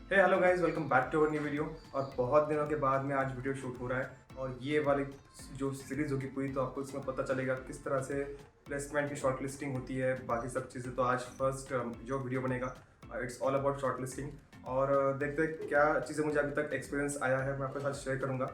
Hey hello guys, welcome back to our new video. और बहुत दिनों के बाद में आज वीडियो शूट हो रहा है और ये वाली जो सीरीज़ होगी पूरी, तो आपको इसमें पता चलेगा किस तरह से प्लेसमेंट की शॉर्ट लिस्टिंग होती है, बाकी सब चीज़ें। तो आज फर्स्ट जो वीडियो बनेगा it's all about short listing. और देखते हैं क्या चीज़ें मुझे अभी तक एक्सपीरियंस आया है, मैं आपके साथ शेयर करूँगा।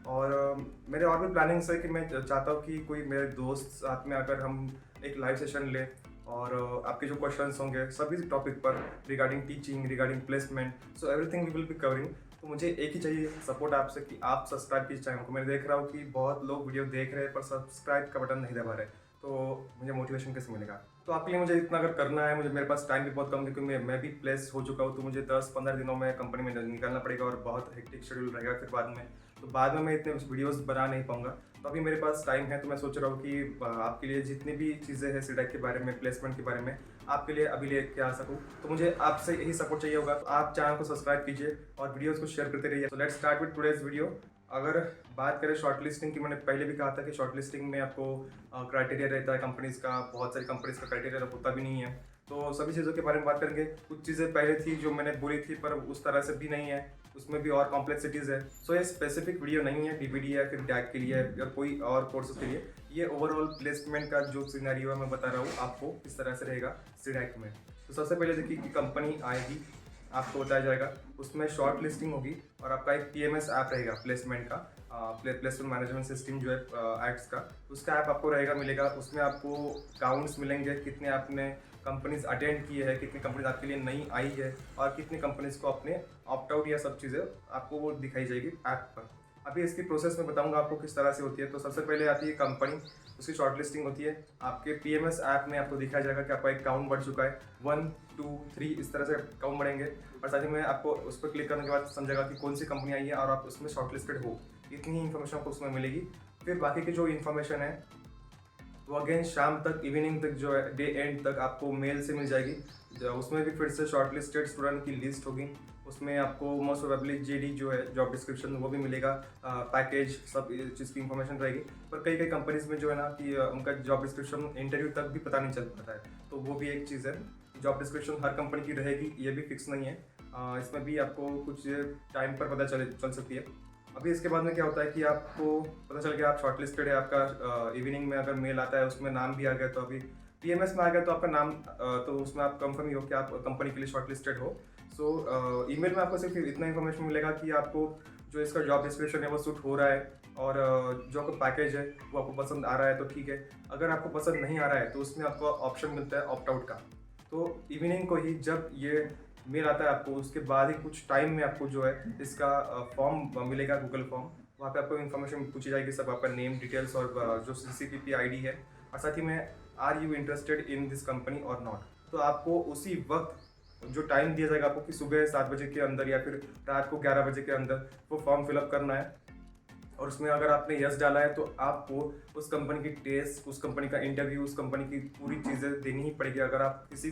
और मेरे और भी प्लानिंग्स है कि मैं चाहता हूँ कि कोई मेरे दोस्त साथ में अगर हम एक लाइव सेशन लें और आपके जो क्वेश्चंस होंगे सभी टॉपिक पर regarding teaching, regarding placement, so everything we will be covering. तो मुझे एक ही चाहिए सपोर्ट आपसे कि आप सब्सक्राइब कीजिए चैनल को। मैं देख रहा हूँ कि बहुत लोग वीडियो देख रहे हैं पर सब्सक्राइब का बटन नहीं दबा रहे, तो मुझे मोटिवेशन कैसे मिलेगा। तो आपके लिए मुझे इतना अगर करना है, मुझे मेरे पास टाइम भी बहुत कम है क्योंकि मैं भी प्लेस हो चुका हूँ, तो मुझे 10-15 दिनों में कंपनी में निकलना पड़ेगा और बहुत हेक्टिक शेड्यूल रहेगा फिर बाद में। तो बाद में मैं इतने वीडियोस बना नहीं पाऊंगा। तो अभी मेरे पास टाइम है, तो मैं सोच रहा हूँ कि आपके लिए जितनी भी चीज़ें हैं सीडैक के बारे में, प्लेसमेंट के बारे में, आपके लिए अभी लेके आ सकूँ। तो मुझे आपसे यही सपोर्ट चाहिए होगा, तो आप चैनल को सब्सक्राइब कीजिए और वीडियोस को शेयर करते रहिए। तो let's start with today's video. अगर बात करें शॉर्ट लिस्टिंग की, मैंने पहले भी कहा था कि शॉर्ट लिस्टिंग में आपको क्राइटेरिया रहता है कंपनीज़ का, बहुत सारी कंपनीज़ का क्राइटेरिया होता भी नहीं है। तो सभी चीज़ों के बारे में बात करेंगे। कुछ चीज़ें पहले थी जो मैंने बोली थी पर उस तरह से भी नहीं है, उसमें भी और कॉम्प्लेक्सिटीज़ है। सो ये स्पेसिफिक वीडियो नहीं है डीबीडी या फिर डैक के लिए या कोई और कोर्सेज के लिए। ये ओवरऑल प्लेसमेंट का जो सिनेरियो है मैं बता रहा हूँ आपको किस तरह से रहेगा सीडैक में। तो सबसे पहले देखिए कि कंपनी आएगी, आपको बताया जाएगा, उसमें शॉर्ट लिस्टिंग होगी और आपका एक पीएमएस ऐप रहेगा प्लेसमेंट का, प्लेसमेंट मैनेजमेंट सिस्टम जो है एक्ट्स का, उसका ऐप आपको रहेगा, मिलेगा। उसमें आपको काउंट्स मिलेंगे, कितने आपने कंपनीज अटेंड किए हैं, कितनी कंपनीज आपके लिए नई आई है और कितनी कंपनीज को अपने ऑप्ट आउट या सब चीज़ें आपको वो दिखाई जाएगी ऐप पर। अभी इसकी प्रोसेस में बताऊंगा आपको किस तरह से होती है। तो सबसे पहले आती है कंपनी, उसकी शॉर्ट लिस्टिंग होती है। आपके पीएमएस ऐप में आपको दिखाया जाएगा कि आपका एक काउंट बढ़ चुका है, 1 2 3 इस तरह से काउंट बढ़ेंगे। और साथ ही में आपको उस पर क्लिक करने के बाद समझेगा कि कौन सी कंपनी आई है और आप उसमें शॉर्ट लिस्टेड हो। इतनी ही इन्फॉर्मेशन आपको उसमें मिलेगी। फिर बाकी की जो इन्फॉर्मेशन है वो अगेन शाम तक, इवनिंग तक, जो है डे एंड तक आपको मेल से मिल जाएगी। उसमें भी फिर से शॉर्ट लिस्टेड स्टूडेंट की लिस्ट होगी। उसमें आपको मोस्ट प्रोबेबली जेडी जो है जॉब डिस्क्रिप्शन वो भी मिलेगा, पैकेज, सब चीज़ की इन्फॉर्मेशन रहेगी। पर कई कई कंपनीज में जो है ना कि उनका जॉब डिस्क्रिप्शन इंटरव्यू तक भी पता नहीं चल पाता है, तो वो भी एक चीज़ है। जॉब डिस्क्रिप्शन हर कंपनी की रहेगी, ये भी फिक्स नहीं है। इसमें भी आपको कुछ टाइम पर पता चल सकती है। अभी इसके बाद में क्या होता है कि आपको पता चल गया आप शॉर्ट लिस्टेड है, आपका इवनिंग में अगर मेल आता है उसमें नाम भी आ गया, तो अभी पीएमएस में आ गया तो आपका नाम, तो उसमें आप कंफर्म ही हो कि आप कंपनी के लिए शॉर्ट लिस्टेड हो। सो ईमेल में आपको सिर्फ इतना इन्फॉर्मेशन मिलेगा कि आपको जो इसका जॉब डिस्क्रिप्शन है वो सूट हो रहा है और जो आपका पैकेज है वो आपको पसंद आ रहा है तो ठीक है। अगर आपको पसंद नहीं आ रहा है तो उसमें आपको ऑप्शन मिलता है ऑप्ट आउट का। तो इवनिंग को ही जब ये मेल आता है आपको, उसके बाद ही कुछ टाइम में आपको जो है इसका फॉर्म मिलेगा, गूगल फॉर्म। वहाँ पे आपको इन्फॉर्मेशन पूछी जाएगी, सब आपका नेम डिटेल्स और जो CCPP ID है, और साथ ही में are you interested in this company और नॉट। तो आपको उसी वक्त जो टाइम दिया जाएगा आपको कि सुबह 7 बजे के अंदर या फिर रात को 11 बजे के अंदर वो फॉर्म फिलअप करना है। और उसमें अगर आपने यस डाला है तो आपको उस कंपनी की टेस्ट, उस कंपनी का इंटरव्यू, उस कंपनी की पूरी चीज़ें देनी ही पड़ेगी। अगर आप किसी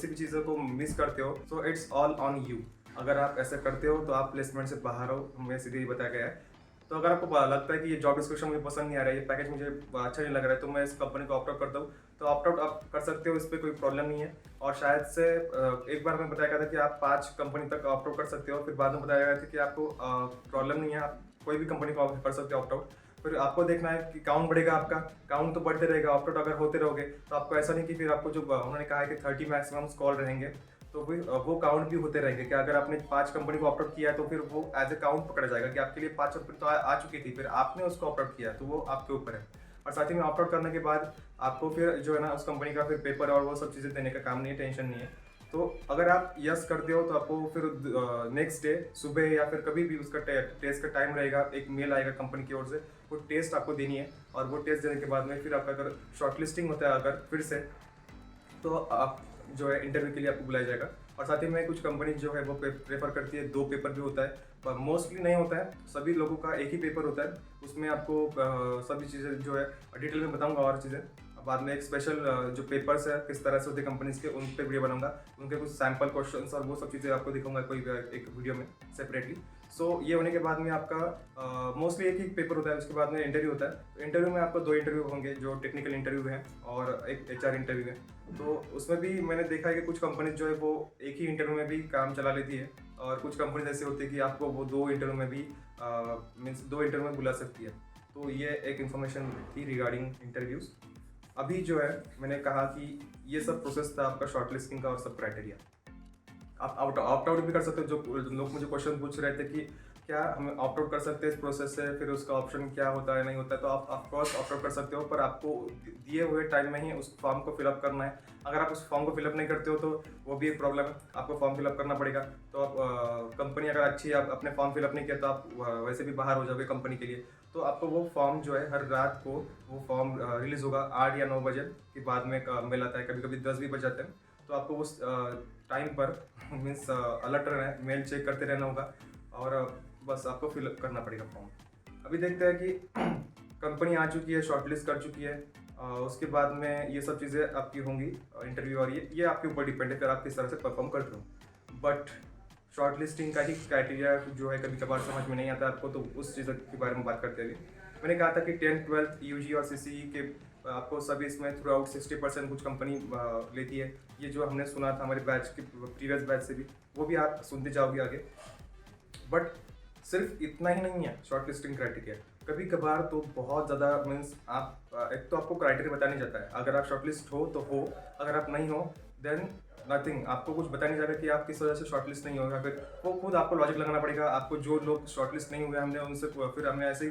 भी चीज़ों को मिस करते हो so it's all on you. अगर आप ऐसा करते हो तो आप प्लेसमेंट से बाहर हो, हमें सीधे ही बताया गया है। तो अगर आपको लगता है कि ये जॉब डिस्क्रिप्शन मुझे पसंद नहीं आ रहा है, ये पैकेज मुझे अच्छा नहीं लग रहा है, तो मैं इस कंपनी को ऑप्ट आउट करता हूँ, तो ऑप्ट आउट आप कर सकते हो, इस पर कोई प्रॉब्लम नहीं है। और शायद से एक बार हमें बताया गया था कि आप 5 कंपनी तक ऑप्ट आउट कर सकते हो, फिर बाद में बताया गया था कि आपको प्रॉब्लम नहीं है, आप कोई भी कंपनी को कर सकते हो ऑप्ट आउट। फिर आपको देखना है कि काउंट बढ़ेगा, आपका काउंट तो बढ़ते रहेगा। ऑप्ट आउट अगर होते रहोगे तो आपको ऐसा नहीं कि फिर आपको जो उन्होंने कहा है कि 30 मैक्सिमम कॉल रहेंगे, तो फिर वो काउंट भी होते रहेंगे कि अगर आपने 5 कंपनी को ऑप्ट आउट किया है तो फिर वो एज ए काउंट पकड़ा जाएगा कि आपके लिए 5 कंपनी तो आ चुकी थी, फिर आपने उसको ऑप्ट आउट किया, तो वो आपके ऊपर है। और साथ ही में ऑप्ट आउट करने के बाद आपको फिर जो है ना उस कंपनी का फिर पेपर और वो सब चीज़ें देने का काम नहीं है, टेंशन नहीं है। तो अगर आप यस करते हो तो आपको फिर नेक्स्ट डे सुबह या फिर कभी भी उसका टेस्ट का टाइम रहेगा, एक मेल आएगा कंपनी की ओर से, वो टेस्ट आपको देनी है। और वो टेस्ट देने के बाद में फिर आपका अगर शॉर्ट लिस्टिंग होता है अगर फिर से, तो आप जो है इंटरव्यू के लिए आपको बुलाया जाएगा। और साथ ही में कुछ कंपनी जो है वो प्रेफर करती है 2 पेपर भी होता है, पर मोस्टली नहीं होता है, सभी लोगों का एक ही पेपर होता है। उसमें आपको सभी चीज़ें जो है डिटेल में बताऊंगा और चीज़ें। बाद में एक स्पेशल जो पेपर्स है किस तरह से होते हैं कंपनीज के, उन पे वीडियो बनाऊंगा, उनके कुछ सैम्पल क्वेश्चंस और वो सब चीज़ें आपको दिखाऊंगा कोई एक वीडियो में सेपरेटली। सो ये होने के बाद में आपका मोस्टली एक ही पेपर होता है, उसके बाद में इंटरव्यू होता है। इंटरव्यू में आपको 2 इंटरव्यू होंगे, जो टेक्निकल इंटरव्यू है और एक HR इंटरव्यू है। तो उसमें भी मैंने देखा है कि कुछ कंपनीज जो है वो एक ही इंटरव्यू में भी काम चला लेती है, और कुछ कंपनीज ऐसी होती है कि आपको वो 2 इंटरव्यू में भी मीन्स 2 इंटरव्यू में बुला सकती है। तो ये एक इन्फॉर्मेशन थी रिगार्डिंग इंटरव्यूज़। अभी जो है मैंने कहा कि ये सब प्रोसेस था आपका शॉर्टलिस्टिंग का और सब क्राइटेरिया। आप ऑप्ट आउट भी कर सकते हो। जो लोग मुझे क्वेश्चन पूछ रहे थे कि क्या हम ऑप्ट आउट कर सकते हैं इस प्रोसेस से, फिर उसका ऑप्शन क्या होता है नहीं होता है, तो आप ऑफकोर्स ऑप्ट आउट कर सकते हो, पर आपको दिए हुए टाइम में ही उस फॉर्म को फिलअप करना है। अगर आप उस फॉर्म को फिलअप नहीं करते हो तो वो भी एक प्रॉब्लम है, आपको फॉर्म फिलअप करना पड़ेगा। तो आप कंपनी अगर अच्छी है, आप अपने फॉर्म फिलअप नहीं किया तो आप वैसे भी बाहर हो जाओगे कंपनी के लिए। तो आपको वो फॉर्म जो है हर रात को वो फॉर्म रिलीज़ होगा 8 या 9 बजे के बाद में मेल आता है, कभी कभी 10 भी बज जाते हैं। तो आपको उस टाइम पर मीन्स अलर्ट रहना है, मेल चेक करते रहना होगा और बस आपको फिल करना पड़ेगा फॉर्म। अभी देखते हैं कि कंपनी आ चुकी है, शॉर्टलिस्ट कर चुकी है, उसके बाद में ये सब चीज़ें आपकी होंगी इंटरव्यू, और ये आपके ऊपर डिपेंड है कि आप किस तरह से परफॉर्म करते हो। बट शॉर्टलिस्टिंग का ही क्राइटेरिया जो है कभी कभार समझ में नहीं आता आपको, तो उस चीज़ के बारे में बात करते हैं। अभी मैंने कहा था कि 10th 12th UG और CCE के आपको सभी इसमें थ्रू आउट 60% कुछ कंपनी लेती है। ये जो हमने सुना था हमारे बैच के प्रीवियस बैच से भी, वो भी आप सुनते जाओगे आगे। बट सिर्फ इतना ही नहीं है शॉर्टलिस्टिंग क्राइटेरिया, कभी कभार तो बहुत ज़्यादा मीन्स आप एक तो आपको क्राइटेरिया बताया नहीं जाता है। अगर आप शॉर्टलिस्ट हो तो हो, अगर आप नहीं हो देन नथिंग, आपको कुछ बताया नहीं जाएगा कि आप किस वजह से शॉर्टलिस्ट नहीं होगा। फिर वो खुद आपको लॉजिक लगाना पड़ेगा। आपको जो लोग शॉर्टलिस्ट नहीं हुए हमने उनसे फिर हमने ऐसे ही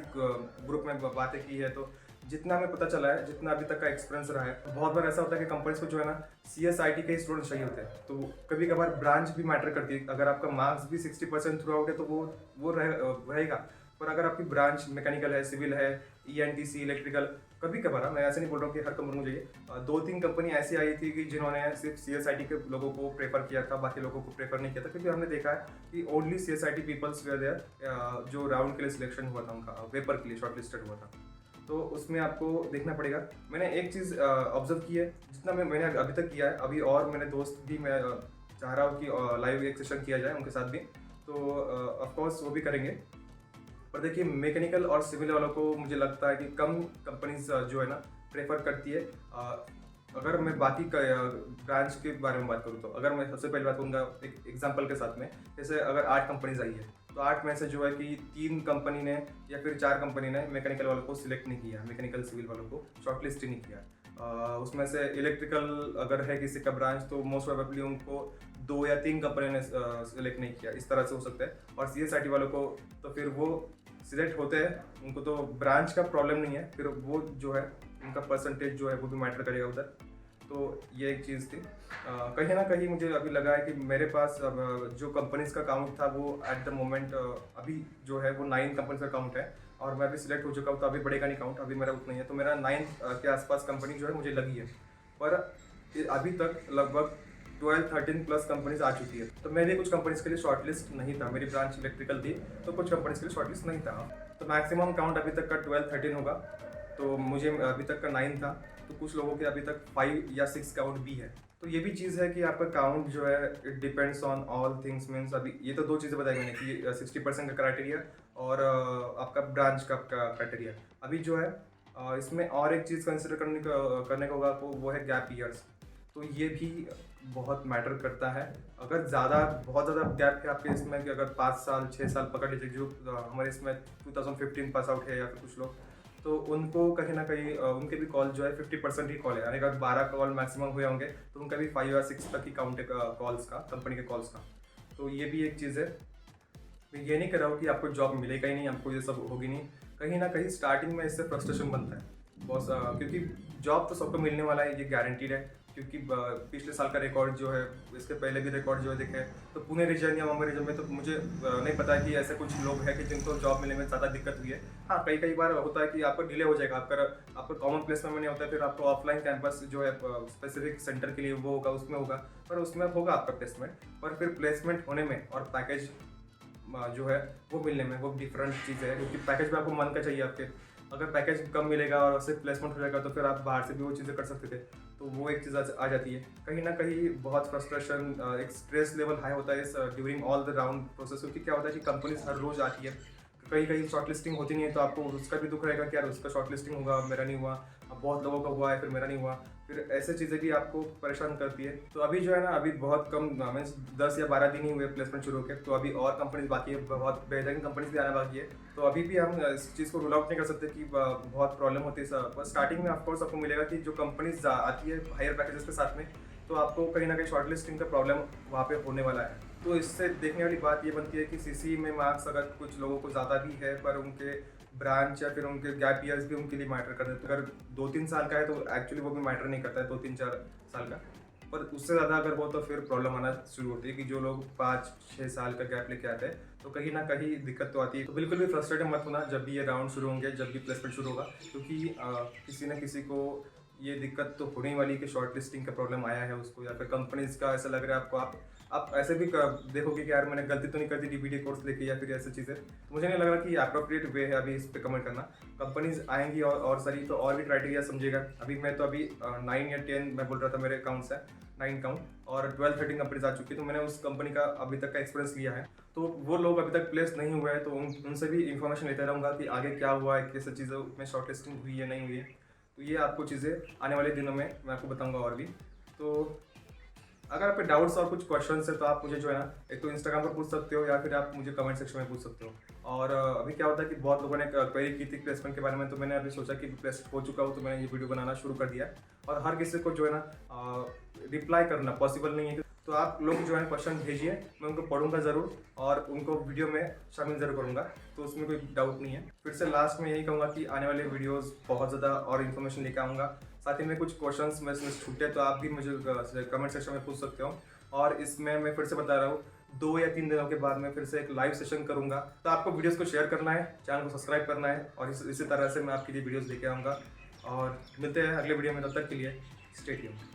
ग्रुप में बातें की है, तो जितना हमें पता चला है, जितना अभी तक का एक्सपीरियंस रहा है, बहुत बार ऐसा होता है कि कंपनीज को जो है ना CSIT के स्टूडेंट चाहिए होते हैं। तो कभी कभार ब्रांच भी मैटर करती है। अगर आपका मार्क्स भी 60% थ्रू आउट है तो वो रहेगा, पर अगर आपकी ब्रांच मैकेनिकल है, सिविल है, ENTC इलेक्ट्रिकल, कभी कभार, मैं ऐसे नहीं बोल रहा हूँ कि हर कंपनी को चाहिए। 2-3 कंपनी ऐसी आई थी कि जिन्होंने सिर्फ CSIT के लोगों को प्रेफर किया था, बाकी लोगों को प्रेफर नहीं किया था, क्योंकि हमने देखा है कि only CSIT peoples were there जो राउंड के लिए सिलेक्शन हुआ था, उनका पेपर के लिए शॉर्टलिस्टेड हुआ था। तो उसमें आपको देखना पड़ेगा। मैंने एक चीज़ ऑब्जर्व की है, जितना मैंने अभी तक किया है, अभी और मेरे दोस्त भी मैं चाह रहा हूँ कि लाइव एक सेशन किया जाए उनके साथ भी, तो ऑफकोर्स वो भी करेंगे। पर देखिए मैकेनिकल और सिविल वालों को मुझे लगता है कि कम कंपनीज जो है ना प्रेफर करती है। अगर मैं बाकी ब्रांच के बारे में बात करूँ तो अगर मैं सबसे पहले बात करूँगा एक एग्जांपल के साथ में, जैसे अगर 8 कंपनीज आई है तो 8 में से जो है कि 3 कंपनी ने या फिर 4 कंपनी ने मैकेनिकल वालों को सिलेक्ट नहीं किया, मैकेनिकल सिविल वालों को शॉर्टलिस्ट ही नहीं किया। उसमें से इलेक्ट्रिकल अगर है किसी का ब्रांच तो मोस्ट प्रोबेबली उनको 2 या 3 कंपनी ने सिलेक्ट नहीं किया, इस तरह से हो सकता है। और CSIT वालों को तो फिर वो सिलेक्ट होते हैं, उनको तो ब्रांच का प्रॉब्लम नहीं है, फिर वो जो है उनका परसेंटेज जो है वो भी मैटर करेगा उधर। तो ये एक चीज़ थी। कहीं ना कहीं मुझे अभी लगा है कि मेरे पास जो कंपनीज का काउंट था वो एट द मोमेंट अभी जो है वो 9 कंपनीज का काउंट है, और मैं अभी सिलेक्ट हो चुका हूँ, तो अभी बढ़ेगा नहीं काउंट, अभी मेरा उतना ही है। तो मेरा 9 के आसपास कंपनी जो है मुझे लगी है, पर अभी तक लगभग 12-13 प्लस कंपनीज आ चुकी है। तो मेरे कुछ कंपनीज के लिए शॉर्टलिस्ट नहीं था, मेरी ब्रांच इलेक्ट्रिकल थी, तो कुछ कंपनीज के लिए शॉर्टलिस्ट नहीं था। तो मैक्सिमम काउंट अभी तक का 12-13 होगा, तो मुझे अभी तक का 9 था, तो कुछ लोगों के अभी तक 5 या 6 काउंट भी है। तो ये भी चीज़ है कि आपका काउंट जो है it depends on all things. Means अभी ये तो 2 चीज़ें बताई मैंने कि 60% का क्राइटेरिया और आपका ब्रांच का क्राइटेरिया। अभी जो है इसमें और एक चीज़ कंसिडर करने का होगा, वो है गैप ईयर्स। तो ये भी बहुत मैटर करता है। अगर बहुत ज़्यादा गैप है आपके इसमें कि अगर 5 साल 6 साल पकड़ लीजिए, जो हमारे इसमें 2015 पास आउट है या फिर कुछ लोग, तो उनको कहीं ना कहीं उनके भी कॉल जो है 50% ही कॉल है, यानी अगर 12 कॉल मैक्सिमम हुए होंगे तो उनका भी 5 या 6 तक ही काउंट है कॉल्स का, कंपनी के कॉल्स का। तो ये भी एक चीज़ है। मैं ये नहीं कर रहा हूँ कि आपको जॉब मिलेगा ही नहीं, आपको ये सब होगी नहीं। कहीं ना कहीं स्टार्टिंग में इससे फ्रस्ट्रेशन बनता है बॉस, क्योंकि जॉब तो सबको मिलने वाला है, ये गारंटीड है। क्योंकि पिछले साल का रिकॉर्ड जो है, इसके पहले भी रिकॉर्ड जो है देखे, तो पुणे रीजन या मुंबई रीजन में तो मुझे नहीं पता कि ऐसे कुछ लोग हैं कि जिनको जॉब मिलने में ज़्यादा दिक्कत हुई है। हाँ, कई बार होता है कि आपको डिले हो जाएगा, आपका कॉमन प्लेसमेंट में नहीं होता है, फिर आपको ऑफलाइन कैंपस जो है स्पेसिफिक सेंटर के लिए वो होगा, उसमें होगा, पर उसमें होगा आपका प्लेसमेंट। पर फिर प्लेसमेंट होने में और पैकेज जो है वो मिलने में वो डिफरेंट चीज़ है, क्योंकि पैकेज भी आपको मन का चाहिए आपके। अगर पैकेज कम मिलेगा और उससे प्लेसमेंट हो जाएगा तो फिर आप बाहर से भी वो चीज़ें कर सकते थे। तो वो एक चीज़ आ जाती है कहीं ना कहीं। बहुत फ्रस्ट्रेशन, एक स्ट्रेस लेवल हाई होता है इस during all the round process, क्योंकि क्या होता है कि कंपनीज हर रोज़ आती है, कहीं कहीं शॉर्ट लिस्टिंग होती नहीं है, तो आपको उसका भी दुख रहेगा कि यार उसका शॉर्ट लिस्टिंग होगा, मेरा नहीं हुआ। अब बहुत लोगों का हुआ है, फिर मेरा नहीं हुआ, फिर ऐसे चीज़ें भी आपको परेशान करती है। तो अभी जो है ना, अभी बहुत कम मीन्स 10 या 12 दिन ही हुए प्लेसमेंट शुरू होकर, तो अभी और कंपनीज बाकी है, बहुत बेहतरीन कंपनीज भी आना बाकी है। तो अभी भी हम इस चीज़ को रूल आउट नहीं कर सकते कि बहुत प्रॉब्लम होती है। बस स्टार्टिंग में ऑफकोर्स आपको मिलेगा कि जो कंपनीज आती है हायर पैकेजेस के साथ में, तो आपको कहीं ना कहीं शॉर्ट लिस्टिंग का प्रॉब्लम वहाँ पे होने वाला है। तो इससे देखने वाली बात ये बनती है कि सीसी में मार्क्स अगर कुछ लोगों को ज़्यादा भी है, पर उनके ब्रांच या फिर उनके गैप ईयर्स भी उनके लिए मैटर करते हैं। अगर 2-3 साल का है तो एक्चुअली वो भी मैटर नहीं करता है, 2-3-4 साल का। पर उससे ज़्यादा अगर हो तो फिर प्रॉब्लम आना शुरू होती है कि जो लोग 5-6 साल का गैप लेके आते हैं, तो कहीं ना कहीं दिक्कत तो आती है। तो बिल्कुल भी फ्रस्ट्रेटेड मत होना जब भी ये राउंड शुरू होंगे, जब भी प्लेसमेंट शुरू होगा, क्योंकि किसी न किसी को ये दिक्कत तो होने वाली कि शॉर्ट लिस्टिंग का प्रॉब्लम आया है उसको, या फिर कंपनीज का ऐसा लग रहा है आपको। आप ऐसे भी देखोगे कि यार मैंने गलती तो नहीं कर दी डीबीडी कोर्स लेके या फिर ऐसी चीज़ें। तो मुझे नहीं लग रहा कि अप्रोप्रिएट वे है अभी इस पर कमेंट करना। कंपनीज आएंगी और सारी, तो और भी क्राइटेरिया समझेगा। अभी मैं तो अभी 9 या 10 मैं बोल रहा था, मेरे अकाउंट्स है 9 काउंट, और 12-13 कंपनीज आ चुकी है। तो मैंने उस कंपनी का अभी तक का एक्सपीरियंस लिया है। तो वो लोग अभी तक प्लेस नहीं हुए हैं, तो उनसे भी इंफॉर्मेशन लेते रहूँगा कि आगे क्या हुआ है, कैसे चीज़ों में शॉर्ट लिस्टिंग हुई है नहीं हुई है। तो ये आपको चीज़ें आने वाले दिनों में मैं आपको बताऊंगा और भी। तो अगर आप पे डाउट्स और कुछ क्वेश्चंस है तो आप मुझे जो है ना, एक तो इंस्टाग्राम पर पूछ सकते हो या फिर आप मुझे कमेंट सेक्शन में पूछ सकते हो। और अभी क्या होता है कि बहुत लोगों ने क्वेरी की थी प्लेसमेंट के बारे में, तो मैंने अभी सोचा कि प्लेस हो चुका हूँ तो मैंने ये वीडियो बनाना शुरू कर दिया। और हर किसी को जो है ना रिप्लाई करना पॉसिबल नहीं है, तो आप लोग जो है क्वेश्चन भेजिए, मैं उनको पढ़ूंगा ज़रूर और उनको वीडियो में शामिल ज़रूर करूंगा। तो उसमें कोई डाउट नहीं है। फिर से लास्ट में यही कहूँगा कि आने वाले वीडियोस बहुत ज़्यादा और इन्फॉर्मेशन लेकर आऊँगा। साथ ही में कुछ क्वेश्चंस में छूटे तो आप भी मुझे कमेंट सेक्शन में पूछ सकते हो। और इसमें मैं फिर से बता रहा हूँ, 2 या 3 दिनों के बाद मैं फिर से एक लाइव सेशन करूँगा। तो आपको वीडियोज़ को शेयर करना है, चैनल को सब्सक्राइब करना है, और इसी तरह से मैं आपके लिए वीडियोज़ लेके आऊँगा। और मिलते हैं अगले वीडियो में, तब तक के लिए स्टे ट्यून्ड।